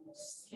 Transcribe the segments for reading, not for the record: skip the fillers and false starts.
It's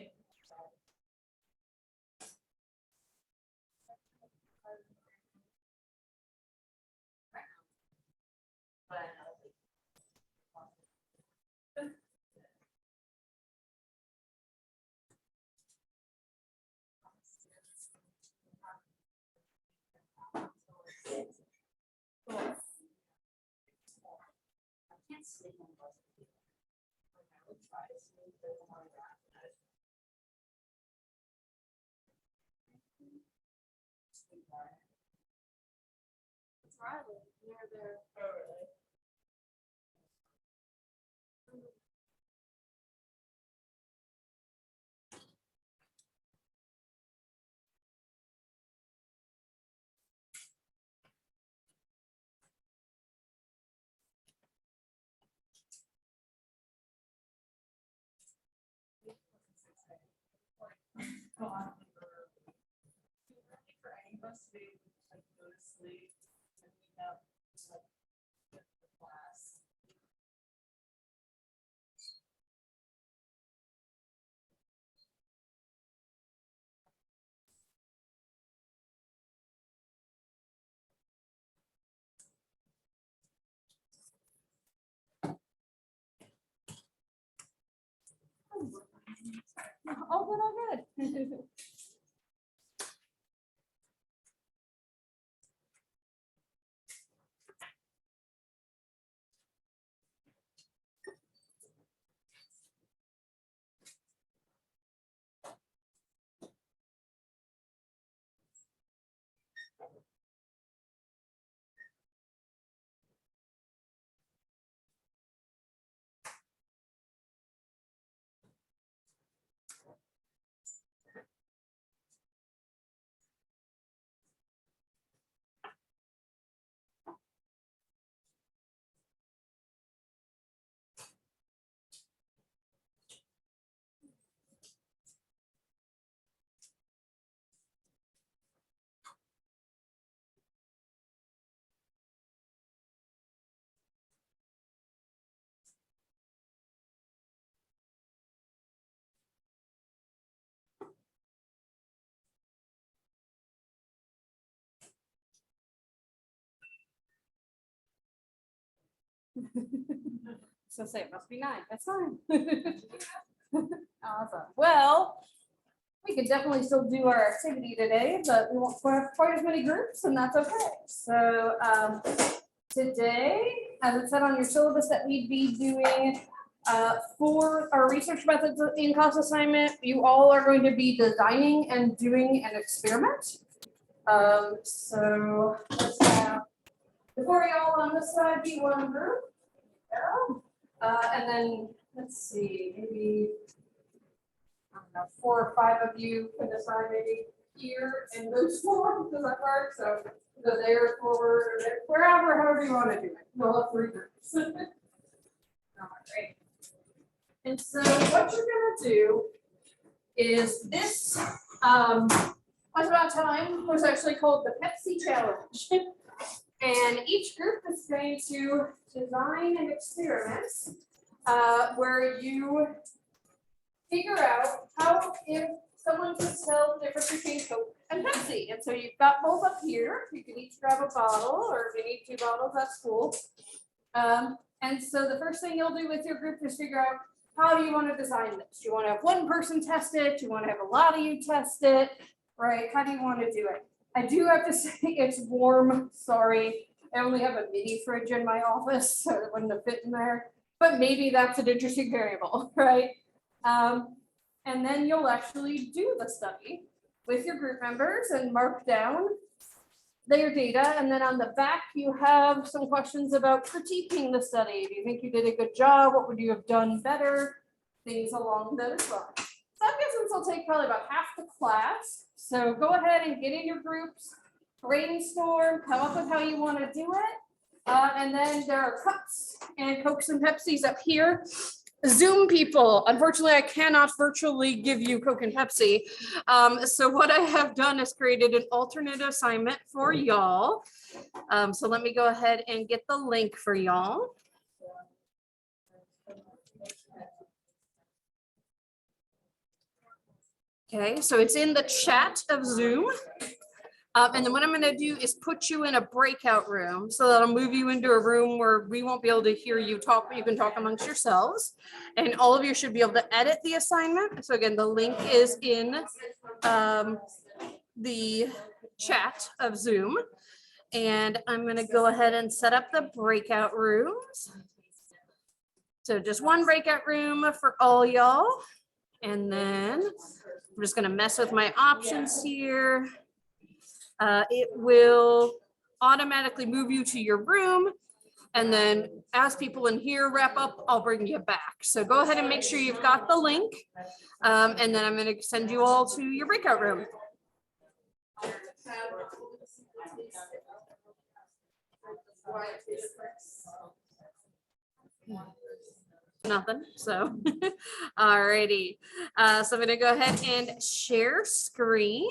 Riley near there. For any of us to be able to like go to sleep and we have like the class. Oh, good, all good. So say it must be 9. That's fine. Awesome. Well, we could definitely still do our activity today, but we won't have quite as many groups, and that's okay. So today, as it said on your syllabus, that we'd be doing for our research methods in class assignment, you all are going to be designing and doing an experiment. So let's have the 4 y'all on this side be one group. And then let's see, maybe I don't know, 4 or 5 of you can decide maybe here and those 4, does that work? So go there, forward, or there, wherever, however you want to do it. We'll have 3 groups. All right. And so what you're gonna do is this once upon a time was actually called the Pepsi Challenge. And each group is going to design an experiment where you figure out how if someone can tell the difference between Coke and Pepsi. And so you've got both up here. You can each grab a bottle, or if you need 2 bottles, that's cool. And so the first thing you'll do with your group is figure out how do you want to design this? Do you want to have one person test it? Do you want to have a lot of you test it? Right? How do you want to do it? I do have to say it's warm. Sorry. I only have a mini fridge in my office, so it wouldn't have fit in there. But maybe that's an interesting variable, right? And then you'll actually do the study with your group members and mark down their data. And then on the back, you have some questions about critiquing the study. Do you think you did a good job? What would you have done better? Things along those lines. So I'm guessing this will take probably about half the class. So go ahead and get in your groups, brainstorm, come up with how you want to do it. And then there are cups and Cokes and Pepsis up here. Zoom people, unfortunately, I cannot virtually give you Coke and Pepsi. So what I have done is created an alternate assignment for y'all. So let me go ahead and get the link for y'all. Okay, so it's in the chat of Zoom. And then what I'm gonna do is put you in a breakout room. So that'll move you into a room where we won't be able to hear you talk, but you can talk amongst yourselves. And all of you should be able to edit the assignment. So again, the link is in the chat of Zoom. And I'm gonna go ahead and set up the breakout rooms. So just one breakout room for all y'all. And then I'm just gonna mess with my options here. It will automatically move you to your room. And then as people in here wrap up, I'll bring you back. So go ahead and make sure you've got the link. And then I'm gonna send you all to your breakout room. Nothing, so alrighty. So I'm gonna go ahead and share screen.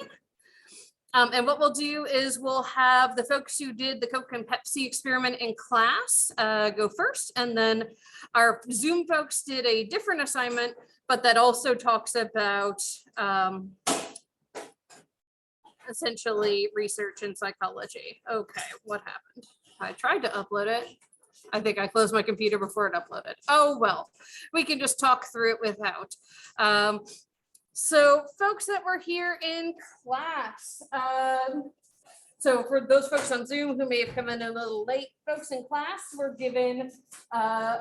And what we'll do is we'll have the folks who did the Coke and Pepsi experiment in class go first, and then our Zoom folks did a different assignment, but that also talks about essentially research in psychology. Okay, what happened? I tried to upload it. I think I closed my computer before it uploaded. Oh, well, we can just talk through it without. So folks that were here in class, so for those folks on Zoom who may have come in a little late, folks in class were given a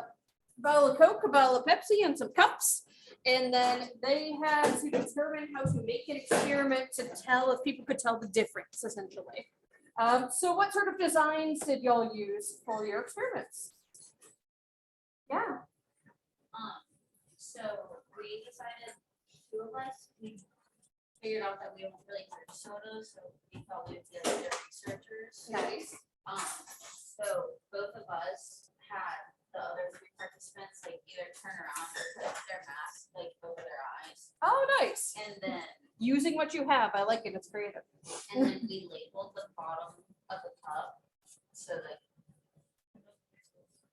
bottle of Coke, a bottle of Pepsi, and some cups. And then they had to determine how to make an experiment to tell if people could tell the difference, essentially. So what sort of designs did y'all use for your experiments? Yeah. So we decided, two of us, we figured out that we don't really drink sodas, so we thought we'd get the researchers. Nice. So both of us had the other three participants like either turn around or put their mask like over their eyes. Oh, nice. And then Using what you have. I like it. It's creative. and then we labeled the bottom of the cup. So like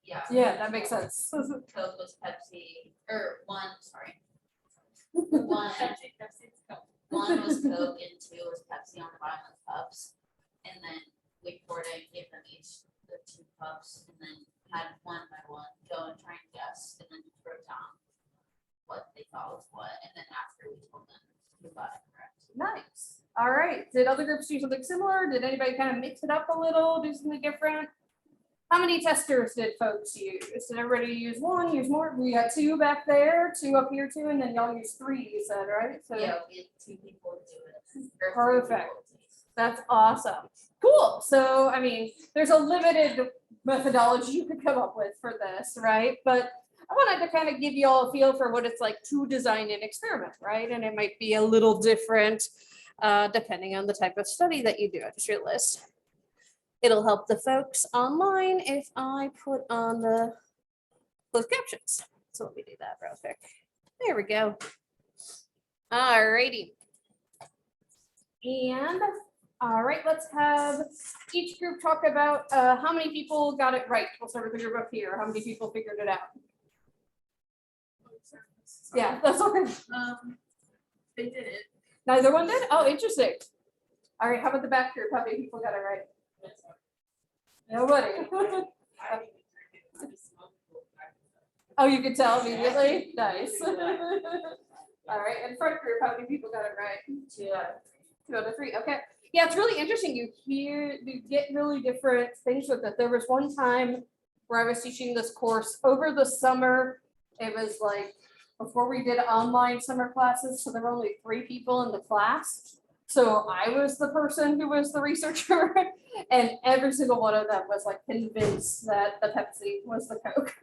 yeah. Yeah, that makes sense. Coke was Pepsi, or one, sorry. One was Coke and two was Pepsi on the bottom of the cups. And then we poured it, gave them each the 2 cups, and then had one by one go and try and guess, and then wrote down what they thought was what. And then after we told them who got it correct. Nice. All right. Did other groups do something similar? Did anybody kind of mix it up a little, do something different? How many testers did folks use? Did everybody use one, use more? We got 2 back there, 2 up here too, and then y'all use 3, you said, right? So Yeah, we had 2 people do it. or 3 Perfect. people. that's awesome. Cool. So, I mean, there's a limited methodology you could come up with for this, right? But I wanted to kind of give you all a feel for what it's like to design an experiment, right? And it might be a little different depending on the type of study that you do. I just realized it'll help the folks online if I put on the closed captions. So let me do that real quick. There we go. All righty. And all right, let's have each group talk about how many people got it right. We'll start with the group up here. How many people figured it out? Yeah, that's okay. They did it. Neither one did? Oh, interesting. All right, how about the back group? How many people got it right? Nobody. Oh, you could tell immediately? Nice. All right, and front group, how many people got it right? 2 out of 3, okay. Yeah, it's really interesting. You get really different things with it. There was one time where I was teaching this course over the summer. It was like before we did online summer classes, so there were only 3 people in the class. So I was the person who was the researcher, and every single one of them was like convinced that the Pepsi was the Coke.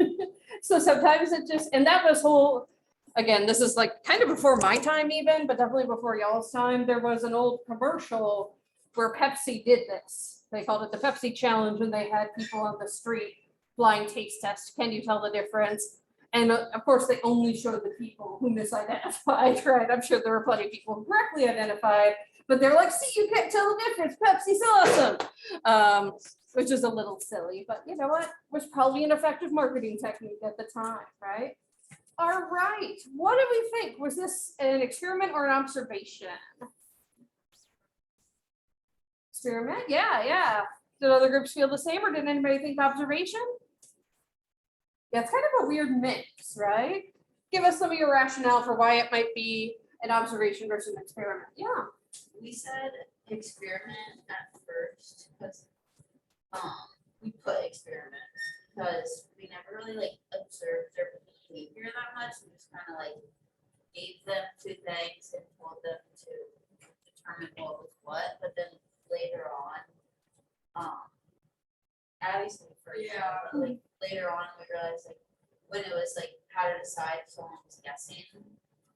So sometimes it just, and that was whole, again, this is like kind of before my time even, but definitely before y'all's time. There was an old commercial where Pepsi did this. They called it the Pepsi Challenge, and they had people on the street blind taste test. Can you tell the difference? And of course, they only showed the people who misidentified, right? I'm sure there were plenty of people who correctly identified, but they're like, see, you can't tell the difference. Pepsi's awesome. Which is a little silly, but you know what? Was probably an effective marketing technique at the time, right? All right, what do we think? Was this an experiment or an observation? Experiment, yeah. Did other groups feel the same, or did anybody think observation? Yeah, it's kind of a weird mix, right? Give us some of your rationale for why it might be an observation versus an experiment. Yeah. We said experiment at first, because, we put experiment, because we never really like observed their behavior that much, we just kind of like gave them two things and told them to determine what was what, but then later on, obviously for but like later on, we realized like when it was like how to decide if someone was guessing, we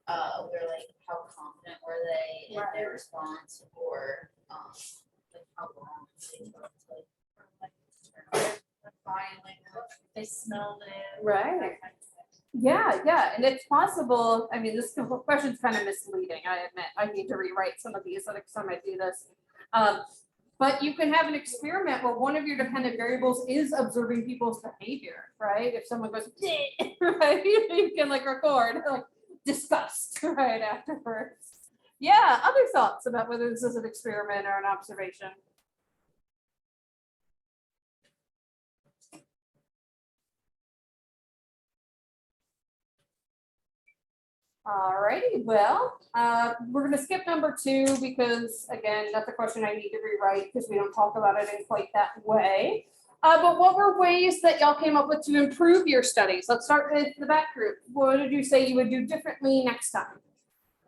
were like, how confident were they in their response, or like how long they took to like determine the filing, they smelled it. Right. that kind of stuff. Yeah, and it's possible, I mean, this question's kind of misleading, I admit, I need to rewrite some of these the next time I do this. But you can have an experiment where one of your dependent variables is observing people's behavior, right? If someone goes, right, you can like record, like disgust, right, afterwards. Yeah, other thoughts about whether this is an experiment or an observation? Alrighty, well, we're gonna skip number 2 because again, that's a question I need to rewrite because we don't talk about it in quite that way. But what were ways that y'all came up with to improve your studies? Let's start with the back group. What did you say you would do differently next time?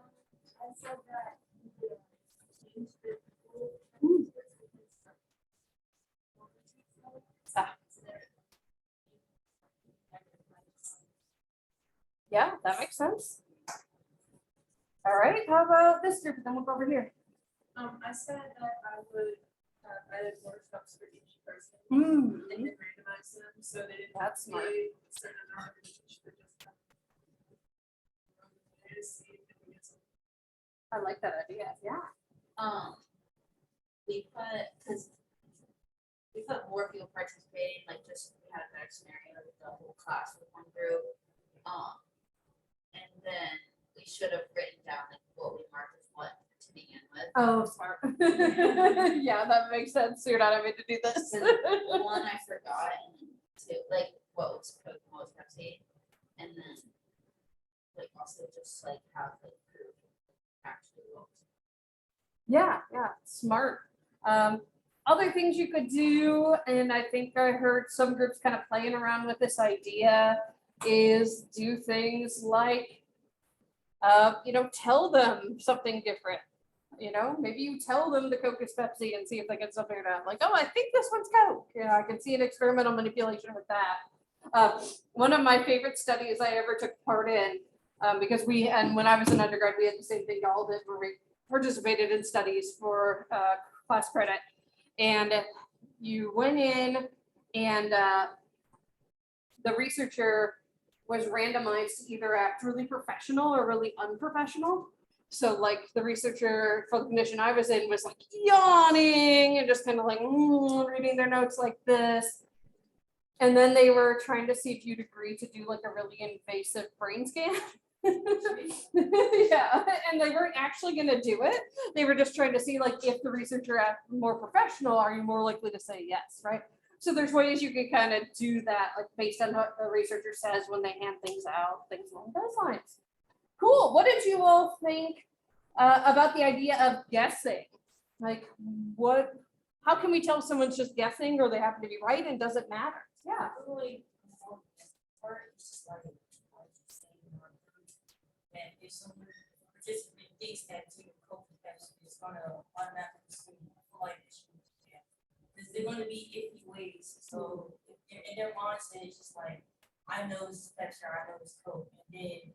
I said that you could change the Yeah, that makes sense. All right, how about this group? Then we'll go over here. I said that I would edit workshops for each person Hmm, and then randomize them so that it that's smart. be a certain amount of each for just to see if we get some. I like that idea, yeah. We put more people participating, like just we had a better scenario with the whole class with one group. And then we should have written down like what we marked as what to begin with. Oh, smart. Yeah, that makes sense. You're not having to do this. One, I forgot, and then two, like what was Coke and what was Pepsi, and then like also just like have like proof actually what was. Yeah, smart. Other things you could do, and I think I heard some groups kind of playing around with this idea, is do things like, tell them something different. Maybe you tell them the Coke is Pepsi and see if they get something or not. Like, oh, I think this one's Coke. I can see an experimental manipulation with that. One of my favorite studies I ever took part in, because when I was an undergrad, we had the same thing y'all did, where we participated in studies for class credit. And you went in and the researcher was randomized to either act really professional or really unprofessional. So like the researcher for the condition I was in was like yawning and just kind of like reading their notes like this. And then they were trying to see if you'd agree to do like a really invasive brain scan. Yeah, and they weren't actually going to do it. They were just trying to see like if the researcher acted more professional, are you more likely to say yes, right? So there's ways you can kind of do that, like based on what the researcher says when they hand things out, things along those lines. Cool. What did you all think about the idea of guessing? Like, how can we tell someone's just guessing or they happen to be right and does it matter? Yeah. And if someone participant thinks that to Coke is gonna automatically assume like there's gonna be iffy ways. So in their mindset, it's just like, I know this is Pepsi, or I know this Coke, and then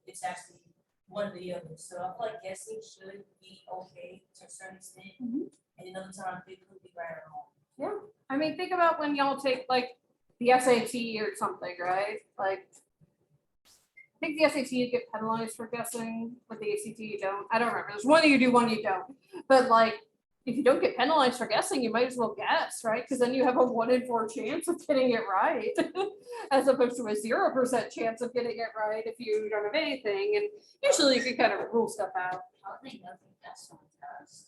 it's actually one or the other. So I feel like guessing should be okay to a certain extent. And another time it could be right or wrong. Yeah. I mean, think about when y'all take like the SAT or something, right? Like, I think the SAT you get penalized for guessing, but the ACT you don't. I don't remember. There's one you do, one you don't. But like, if you don't get penalized for guessing, you might as well guess, right? Because then you have a 1 in 4 chance of getting it right, as opposed to a 0% chance of getting it right if you don't have anything. And usually you can kind of rule stuff out. I would think nothing that's on test.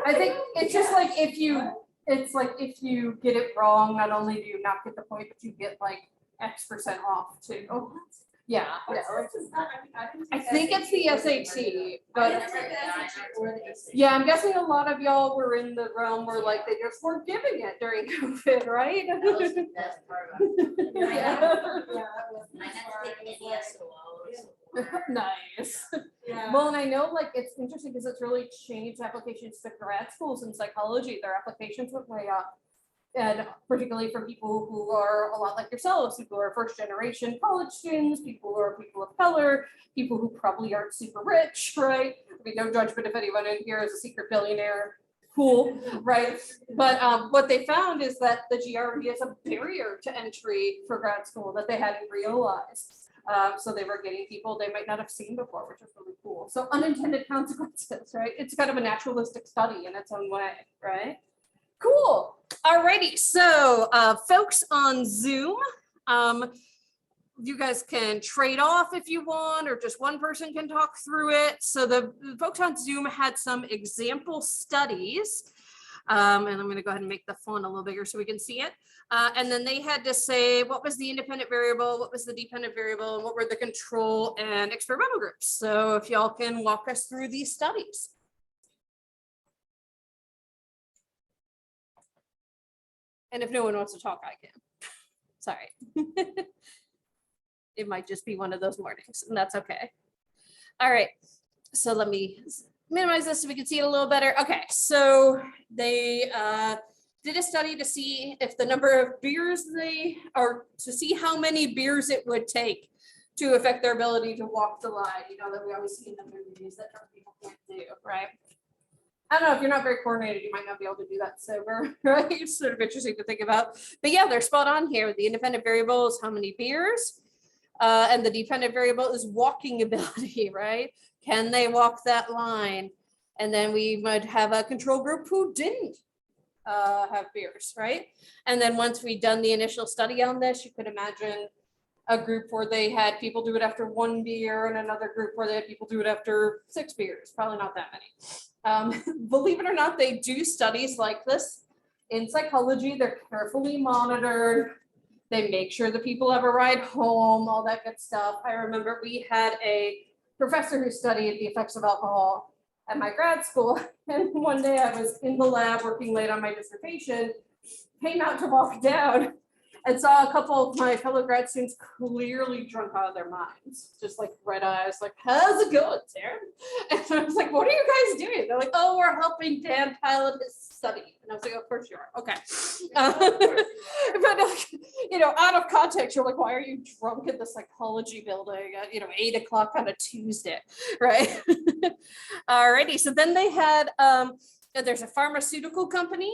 I think it's just like if you, it's like if you get it wrong, not only do you not get the point, but you get like X% off too. Oh, yeah, yeah. I think it's the SAT, but yeah, I'm guessing a lot of y'all were in the realm where like they just weren't giving it during COVID, right? That was the best part about it. Yeah. I had to take NES a while. Nice. Yeah. Well, and I know like it's interesting because it's really changed applications to grad schools in psychology. Their applications went way up. And particularly for people who are a lot like yourselves, people who are first generation college students, people who are people of color, people who probably aren't super rich, right? I mean, no judgment if anyone in here is a secret billionaire, cool, right? But what they found is that the GRE is a barrier to entry for grad school that they hadn't realized. So they were getting people they might not have seen before, which is really cool. So unintended consequences, right? It's kind of a naturalistic study in its own way, right? Cool. Alrighty, so folks on Zoom, you guys can trade off if you want, or just one person can talk through it. So the folks on Zoom had some example studies, and I'm going to go ahead and make the font a little bigger so we can see it. And then they had to say what was the independent variable, what was the dependent variable, and what were the control and experimental groups. So if y'all can walk us through these studies. And if no one wants to talk, I can. Sorry. It might just be one of those mornings, and that's okay. All right, so let me minimize this so we can see it a little better. Okay, so they did a study to see if the number of beers or to see how many beers it would take to affect their ability to walk the line, you know, that we always see in the movies that some people can't do, right? I don't know, if you're not very coordinated, you might not be able to do that sober, right? It's sort of interesting to think about. But yeah, they're spot on here. The independent variable is how many beers, and the dependent variable is walking ability, right? Can they walk that line? And then we might have a control group who didn't have beers, right? And then once we'd done the initial study on this, you could imagine a group where they had people do it after 1 beer and another group where they had people do it after 6 beers, probably not that many. Believe it or not, they do studies like this in psychology. They're carefully monitored. They make sure the people have a ride home, all that good stuff. I remember we had a professor who studied the effects of alcohol at my grad school. And one day I was in the lab working late on my dissertation, came out to walk down and saw a couple of my fellow grad students clearly drunk out of their minds, just like red eyes, like, how's it going, Sarah? And I was like, what are you guys doing? They're like, oh, we're helping Dan pilot his study. And I was like, of course you are. Okay. But you know, out of context, you're like, why are you drunk in the psychology building at, 8 o'clock on a Tuesday, right? Alrighty, so then they had, there's a pharmaceutical company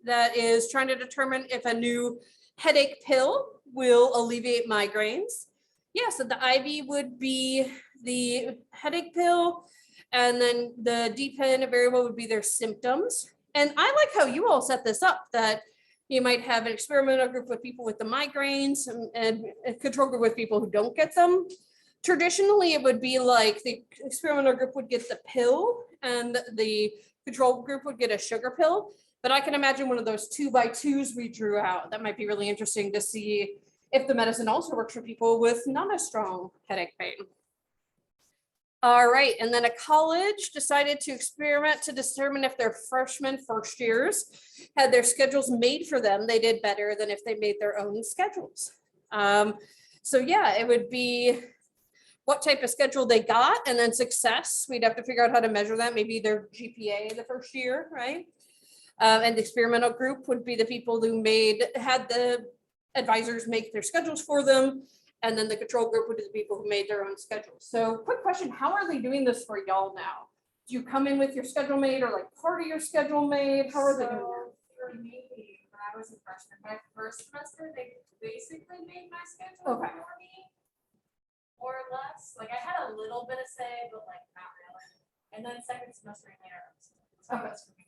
that is trying to determine if a new headache pill will alleviate migraines. Yeah, so the IV would be the headache pill, and then the dependent variable would be their symptoms. And I like how you all set this up, that you might have an experimental group with people with the migraines and a control group with people who don't get them. Traditionally, it would be like the experimental group would get the pill and the control group would get a sugar pill. But I can imagine one of those 2x2s we drew out. That might be really interesting to see if the medicine also works for people with not as strong headache pain. All right, and then a college decided to experiment to determine if their freshmen first years had their schedules made for them. They did better than if they made their own schedules. So yeah, it would be what type of schedule they got, and then success. We'd have to figure out how to measure that, maybe their GPA the first year, right? And the experimental group would be the people who had the advisors make their schedules for them. And then the control group would be the people who made their own schedules. So quick question, how are they doing this for y'all now? Do you come in with your schedule made or like part of your schedule made? How are they doing that? For me, when I was a freshman, my first semester, they basically made my schedule Okay. for me, more or less. Like I had a little bit of say, but like not really. And then second semester, I made our own schedule. So Okay. that's for me.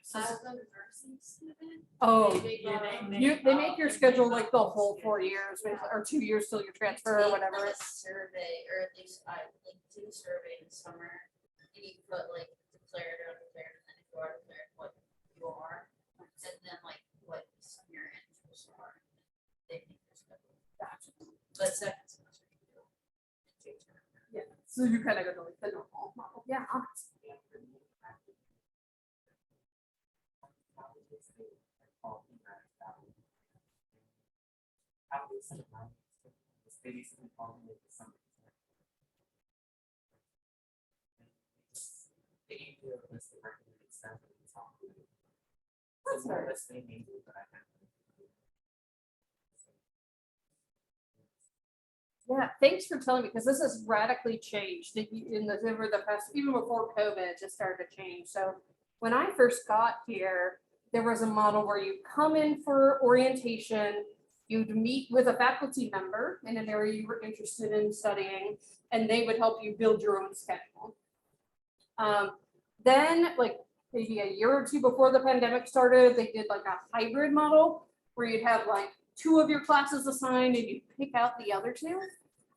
So- As a nursing student. Oh, they they make your schedule like the whole 4 years, or 2 years till you transfer or Take whatever. like a survey, or at least I like do a survey in the summer, and you put like declared or undeclared, and then if you are declared, what you are, and then like what some of your interests are. They make your schedule. Gotcha. But second semester you do. it takes your- Yeah, so you kind of go to like the normal model. Yeah. That's nice. Yeah, thanks for telling me, because this has radically changed over the past, even before COVID, it just started to change. So when I first got here, there was a model where you come in for orientation, you'd meet with a faculty member in an area you were interested in studying, and they would help you build your own schedule. Then, like maybe a year or two before the pandemic started, they did like a hybrid model where you'd have like 2 of your classes assigned and you pick out the other 2.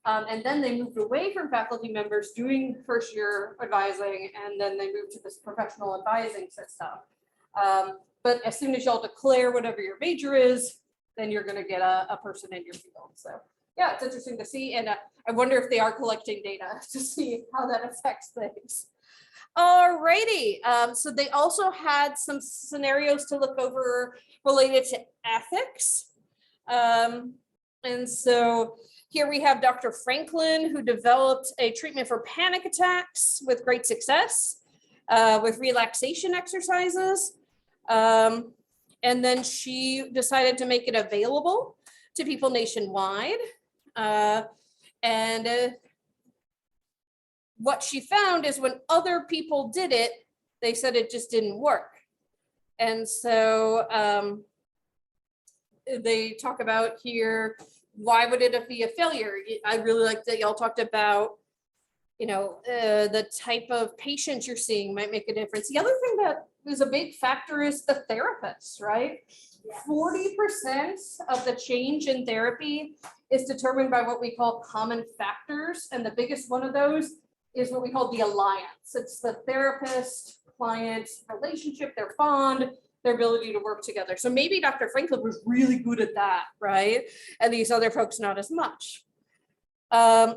And then they moved away from faculty members doing first year advising, and then they moved to this professional advising system. But as soon as y'all declare whatever your major is, then you're gonna get a person in your field. So yeah, it's interesting to see. And I wonder if they are collecting data to see how that affects things. Alrighty, so they also had some scenarios to look over related to ethics. And so here we have Dr. Franklin, who developed a treatment for panic attacks with great success, with relaxation exercises. And then she decided to make it available to people nationwide. And what she found is when other people did it, they said it just didn't work. And so they talk about here, why would it be a failure? I really like that y'all talked about, the type of patients you're seeing might make a difference. The other thing that is a big factor is the therapists, right? 40% of the change in therapy is determined by what we call common factors. And the biggest one of those is what we call the alliance. It's the therapist-client relationship, their bond, their ability to work together. So maybe Dr. Franklin was really good at that, right? And these other folks not as much.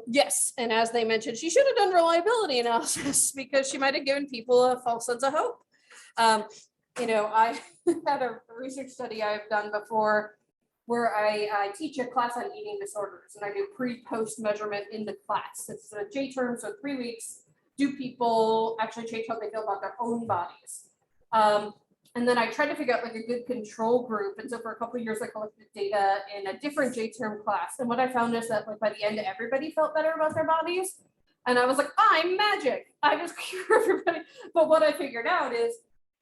Yes, and as they mentioned, she should have done reliability analysis because she might have given people a false sense of hope. I had a research study I've done before where I teach a class on eating disorders, and I do pre-post measurement in the class. It's a J term, so 3 weeks. Do people actually change how they feel about their own bodies? And then I tried to figure out like a good control group. And so for a couple of years, I collected data in a different J term class. And what I found is that like by the end, everybody felt better about their bodies. And I was like, I'm magic. I just cure everybody. But what I figured out is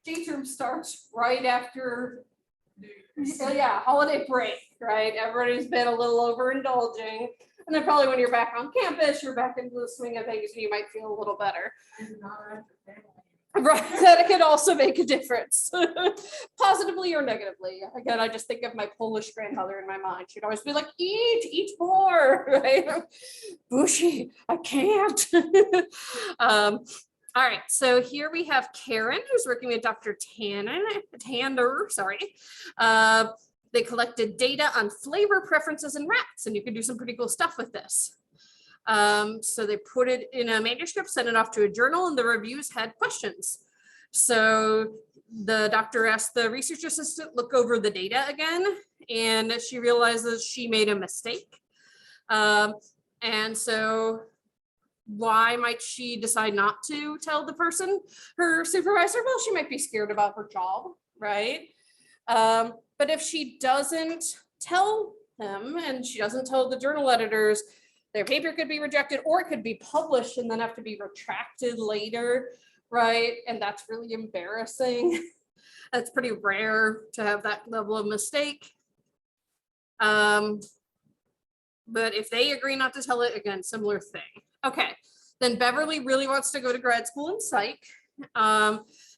J term starts right after holiday break, right? Everybody's been a little overindulging. And then probably when you're back on campus, you're back into the swing of things and you might feel a little better. Right, that could also make a difference, positively or negatively. Again, I just think of my Polish grandmother in my mind. She'd always be like, eat more, right? Bushy, I can't. All right, so here we have Karen, who's working with Dr. Tander, sorry. They collected data on flavor preferences in rats, and you can do some pretty cool stuff with this. So they put it in a manuscript, sent it off to a journal, and the reviews had questions. So the doctor asked the research assistant look over the data again, and she realizes she made a mistake. And so why might she decide not to tell the person, her supervisor? Well, she might be scared about her job, right? But if she doesn't tell them and she doesn't tell the journal editors, their paper could be rejected or it could be published and then have to be retracted later, right? And that's really embarrassing. That's pretty rare to have that level of mistake. But if they agree not to tell it, again, similar thing. Okay, then Beverly really wants to go to grad school in psych.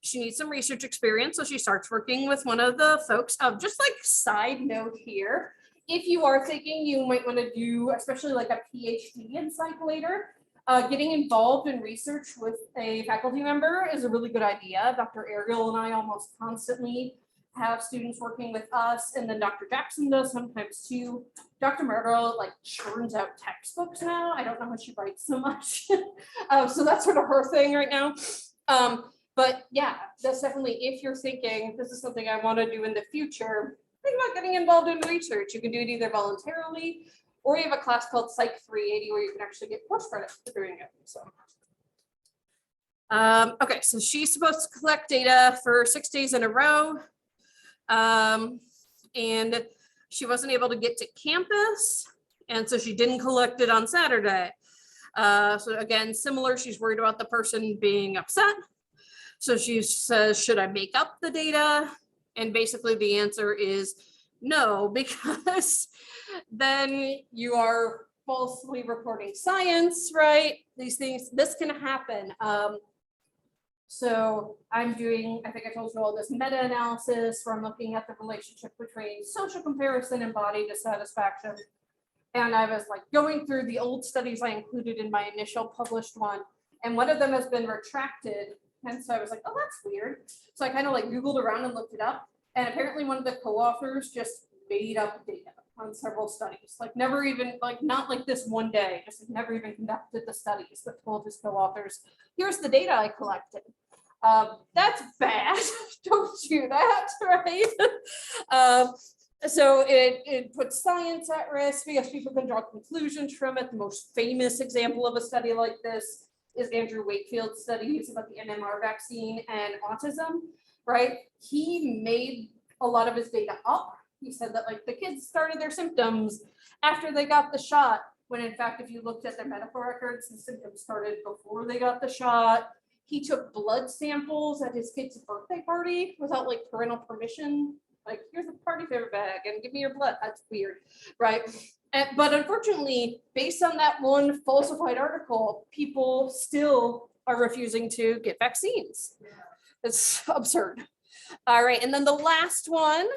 She needs some research experience, so she starts working with one of the folks. Just like side note here, if you are thinking you might want to do, especially like a PhD in psych later, getting involved in research with a faculty member is a really good idea. Dr. Ariel and I almost constantly have students working with us, and then Dr. Jackson does sometimes too. Dr. Murdo like churns out textbooks now. I don't know how she writes so much. So that's sort of her thing right now. But yeah, that's definitely, if you're thinking this is something I want to do in the future, think about getting involved in research. You can do it either voluntarily, or you have a class called Psych 380 where you can actually get course credit for doing it. So. Okay, so she's supposed to collect data for 6 days in a row. And she wasn't able to get to campus, and so she didn't collect it on Saturday. So again, similar, she's worried about the person being upset. So she says, should I make up the data? And basically the answer is no, because then you are falsely reporting science, right? These things, this can happen. So I'm doing, I think I told you all this meta-analysis where I'm looking at the relationship between social comparison and body dissatisfaction. And I was like going through the old studies I included in my initial published one, and one of them has been retracted. And so I was like, oh, that's weird. So I kind of like Googled around and looked it up. And apparently one of the co-authors just made up data on several studies, like never even, like not like this one day, just never even conducted the studies, that told his co-authors, here's the data I collected. That's bad. Don't do that, right? So it puts science at risk because people can draw conclusions from it. The most famous example of a study like this is Andrew Wakefield's studies about the MMR vaccine and autism, right? He made a lot of his data up. He said that like the kids started their symptoms after they got the shot, when in fact, if you looked at their medical records, the symptoms started before they got the shot. He took blood samples at his kid's birthday party without like parental permission. Like, here's a party favor bag and give me your blood. That's weird, right? But unfortunately, based on that one falsified article, people still are refusing to get vaccines. It's absurd. All right, and then the last one,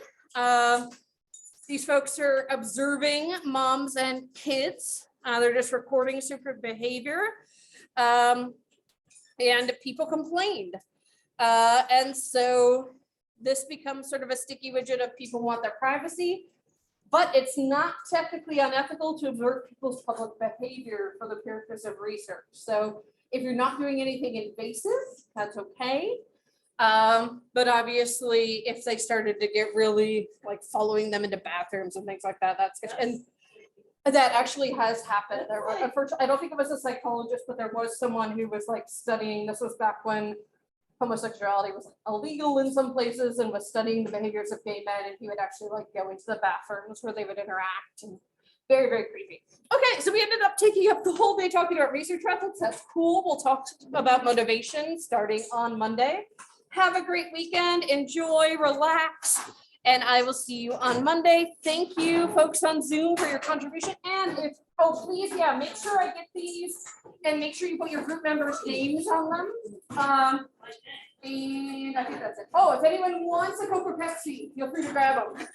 these folks are observing moms and kids. They're just recording super behavior. And people complained. And so this becomes sort of a sticky widget of people want their privacy, but it's not technically unethical to observe people's public behavior for the purpose of research. So if you're not doing anything invasive, that's okay. But obviously if they started to get really like following them into bathrooms and things like that, that's good. And that actually has happened. There were, I don't think it was a psychologist, but there was someone who was like studying, this was back when homosexuality was like illegal in some places, and was studying the behaviors of gay men, and he would actually like go into the bathrooms where they would interact, and very, very creepy. Okay, so we ended up taking up the whole day talking about research methods. That's cool. We'll talk about motivation starting on Monday. Have a great weekend, enjoy, relax, and I will see you on Monday. Thank you folks on Zoom for your contribution. And if, oh, please, yeah, make sure I get these and make sure you put your group members' names on them. And I think that's it. Oh, if anyone wants a Coke or Pepsi, feel free to grab them.